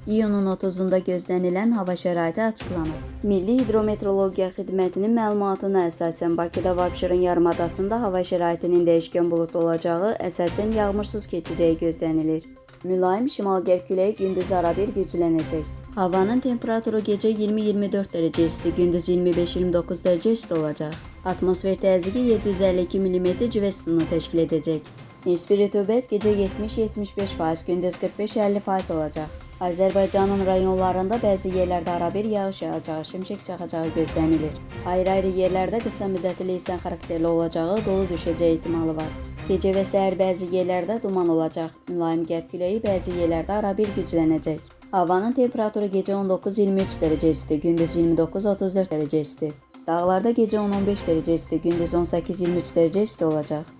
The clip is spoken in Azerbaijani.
İyunun 30-unda gözlənilən hava şəraiti açıqlanıb. Milli Hidrometeorologiya Xidmətinin məlumatına əsasən Bakıda və Abşeron yarımadasında hava şəraitinin dəyişkən buludlu olacağı, əsasən yağmursuz keçəcəyi gözlənilir. Mülayim şimal-qərb küləyi gündüz arabir güclənəcək. Havanın temperaturu gecə 20-24 dərəcə isti, gündüz 25-29 dərəcə isti olacaq. Atmosfer təzyiqi 752 mm civə sütunu təşkil edəcək. Nisbi rütubət gecə 70-75%, gündüz 45-50% olacaq. Azərbaycanın rayonlarında bəzi yerlərdə arabir yağış yağacağı, şimşək çaxacağı gözlənilir. Ayrı-ayrı yerlərdə qısa müddətli leysan xarakterli olacağı, dolu düşəcəyi ehtimalı var. Gecə və səhər bəzi yerlərdə duman olacaq. Mülayim qərb küləyi bəzi yerlərdə arabir güclənəcək. Havanın temperaturu gecə 19-23 dərəcə isti, gündüz 29-34 dərəcə isti. Dağlarda gecə 10-15 dərəcə isti, gündüz 18-23 dərəcə isti olacaq.